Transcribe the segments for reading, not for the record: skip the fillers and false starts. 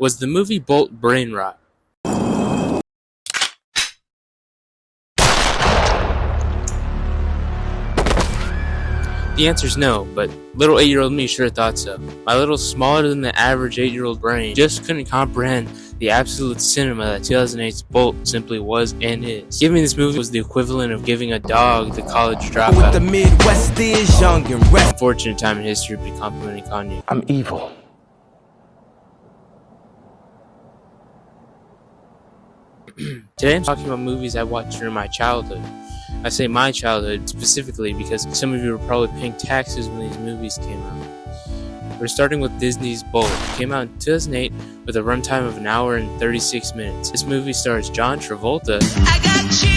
Was the movie Bolt brain rot? The answer's no, but little 8-year-old me sure thought so. My little smaller than the average 8-year-old brain just couldn't comprehend the absolute cinema that 2008's Bolt simply was and is. Giving this movie was the equivalent of giving a dog the college dropout. With the Midwest is young and rest. Unfortunate time in history to be complimenting Kanye. I'm evil. Today I'm talking about movies I watched during my childhood. I say my childhood specifically because some of you were probably paying taxes when these movies came out. We're starting with Disney's Bolt. It came out in 2008 with a runtime of 1 hour and 36 minutes. This movie stars John Travolta. I got you!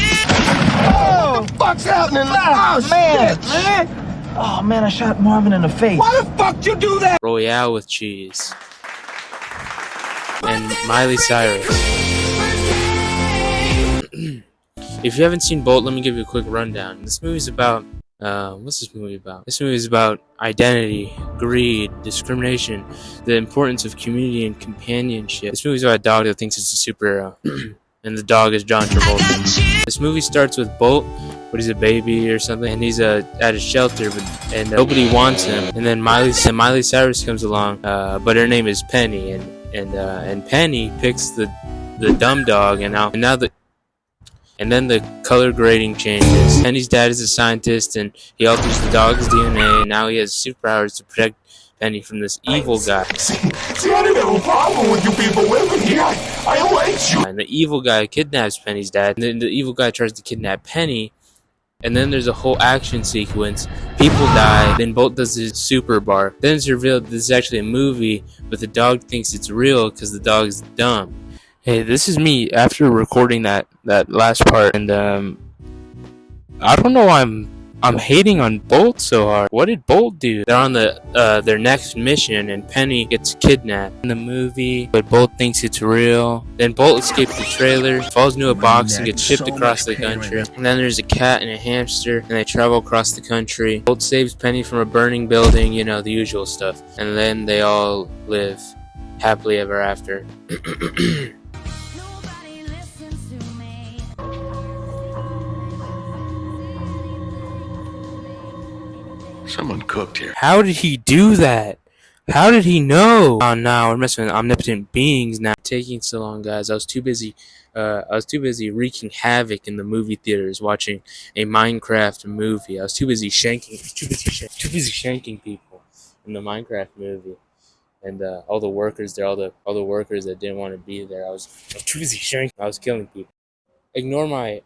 Oh, what the fuck's happening? Oh, man! Oh, man, I shot Marvin in the face. Why the fuck you do that? Royale with cheese. And Miley Cyrus. If you haven't seen Bolt, let me give you a quick rundown. This movie's about, what's this movie about? This movie is about identity, greed, discrimination, the importance of community and companionship. This movie's about a dog that thinks it's a superhero, and the dog is John Travolta. This movie starts with Bolt, but he's a baby or something, and he's at a shelter, and nobody wants him. And then Miley Cyrus comes along, but her name is Penny, and Penny picks the dumb dog, and then the color grading changes. Penny's dad is a scientist, and he alters the dog's DNA, and now he has superpowers to protect Penny from this evil guy. See, I didn't have a problem with you people living here. I hate you. And the evil guy kidnaps Penny's dad, and then the evil guy tries to kidnap Penny, and then there's a whole action sequence. People die, then Bolt does his super bar. Then it's revealed this is actually a movie, but the dog thinks it's real because the dog's dumb. Hey, this is me after recording that last part, and I don't know why I'm hating on Bolt so hard. What did Bolt do? They're on their next mission, and Penny gets kidnapped in the movie, but Bolt thinks it's real. Then Bolt escapes the trailer, falls into a box, and gets shipped across the country. And then there's a cat and a hamster, and they travel across the country. Bolt saves Penny from a burning building, you know, the usual stuff. And then they all live happily ever after. Someone cooked here. How did he do that? How did he know? Oh no, we're messing with omnipotent beings now. Taking so long, guys. I was too busy wreaking havoc in the movie theaters watching a Minecraft movie. I was too busy shanking people in the Minecraft movie. And all the workers there, all the workers that didn't want to be there. I was too busy shanking. I was killing people. Ignore my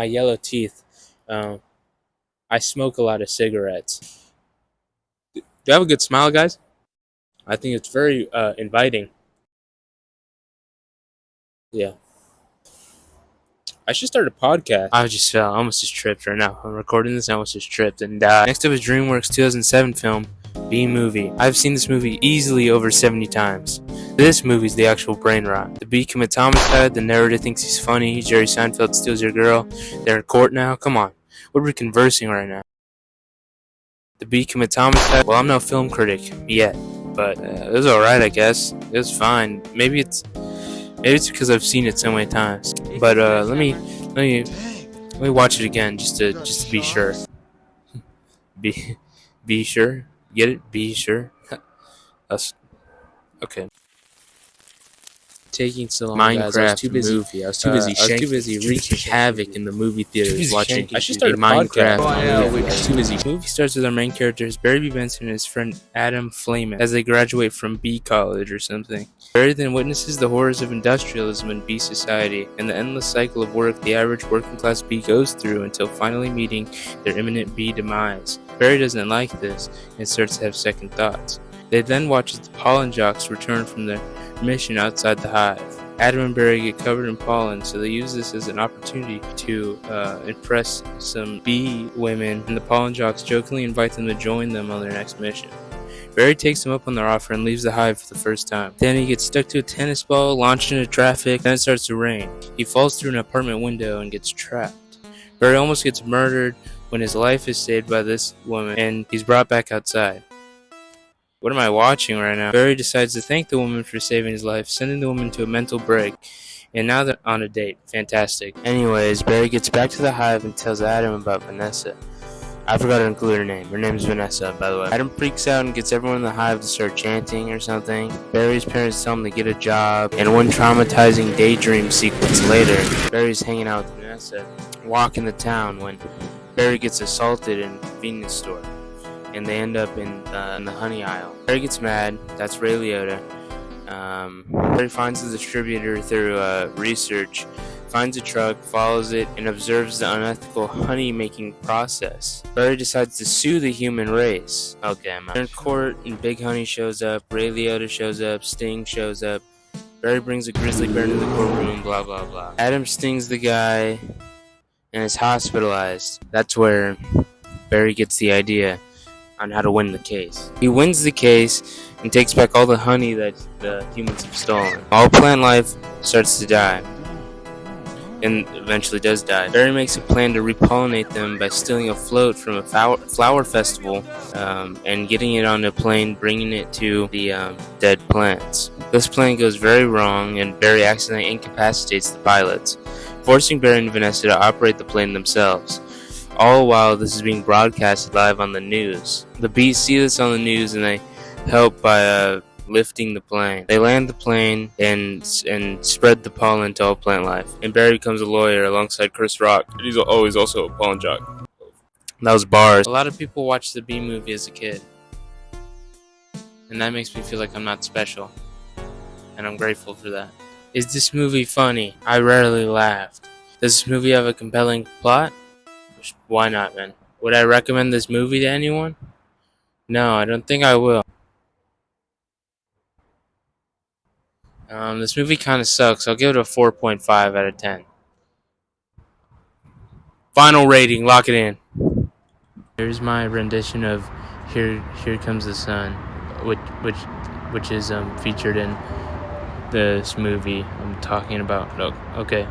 yellow teeth. I smoke a lot of cigarettes. Do I have a good smile, guys? I think it's very inviting. Yeah. I should start a podcast. I almost just tripped right now. I'm recording this, I almost just tripped. And next up is DreamWorks' 2007 film, B-Movie. I've seen this movie easily over 70 times. This movie's the actual brain rot. The beat commits homicide, the narrator thinks he's funny, Jerry Seinfeld steals your girl, they're in court now, come on. What are we conversing right now? The beat commits homicide. Well, I'm no film critic yet, but it was alright, I guess. It was fine. Maybe it's because I've seen it so many times. But let me watch it again just to be sure. Be sure. Get it? Be sure. That's okay. Taking so long, Minecraft guys. I was too busy wreaking havoc in the movie theaters watching. I should start a Minecraft. I was too busy. The movie starts with our main characters Barry B. Benson and his friend Adam Flamen as they graduate from B college or something. Barry then witnesses the horrors of industrialism in B society and the endless cycle of work the average working class B goes through until finally meeting their imminent B demise. Barry doesn't like this and starts to have second thoughts. They then watch as the pollen jocks return from their mission outside the hive. Adam and Barry get covered in pollen, so they use this as an opportunity to impress some bee women, and the pollen jocks jokingly invite them to join them on their next mission. Barry takes them up on their offer and leaves the hive for the first time. Then he gets stuck to a tennis ball, launched into traffic, then it starts to rain. He falls through an apartment window and gets trapped. Barry almost gets murdered when his life is saved by this woman, and he's brought back outside. What am I watching right now? Barry decides to thank the woman for saving his life, sending the woman to a mental break. And now they're on a date. Fantastic. Anyways, Barry gets back to the hive and tells Adam about Vanessa. I forgot to include her name. Her name's Vanessa, by the way. Adam freaks out and gets everyone in the hive to start chanting or something. Barry's parents tell him to get a job. And one traumatizing daydream sequence later, Barry's hanging out with Vanessa, walking the town when Barry gets assaulted in a convenience store. And they end up in the honey aisle. Barry gets mad. That's Ray Liotta. Barry finds the distributor through research, finds a truck, follows it, and observes the unethical honey-making process. Barry decides to sue the human race. Okay, they're in court, and Big Honey shows up, Ray Liotta shows up, Sting shows up. Barry brings a grizzly bear into the courtroom, blah, blah, blah. Adam stings the guy and is hospitalized. That's where Barry gets the idea on how to win the case. He wins the case and takes back all the honey that the humans have stolen. All plant life starts to die, and eventually does die. Barry makes a plan to repollinate them by stealing a float from a flower festival and getting it on a plane, bringing it to the dead plants. This plan goes very wrong, and Barry accidentally incapacitates the pilots, forcing Barry and Vanessa to operate the plane themselves. All while this is being broadcasted live on the news. The bees see this on the news and they help by lifting the plane. They land the plane and spread the pollen to all plant life. And Barry becomes a lawyer alongside Chris Rock. And he's always also a pollen jock. That was bars. A lot of people watched the Bee Movie as a kid. And that makes me feel like I'm not special. And I'm grateful for that. Is this movie funny? I rarely laughed. Does this movie have a compelling plot? Why not, man? Would I recommend this movie to anyone? No, I don't think I will. This movie kind of sucks. I'll give it a 4.5 out of 10. Final rating, lock it in. Here's my rendition of Here Comes the Sun, which is featured in this movie I'm talking about. Oh, okay.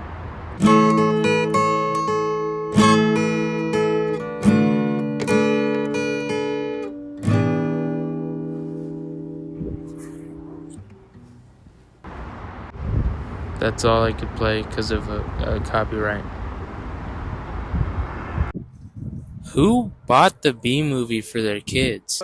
That's all I could play because of a copyright. Who bought the Bee Movie for their kids?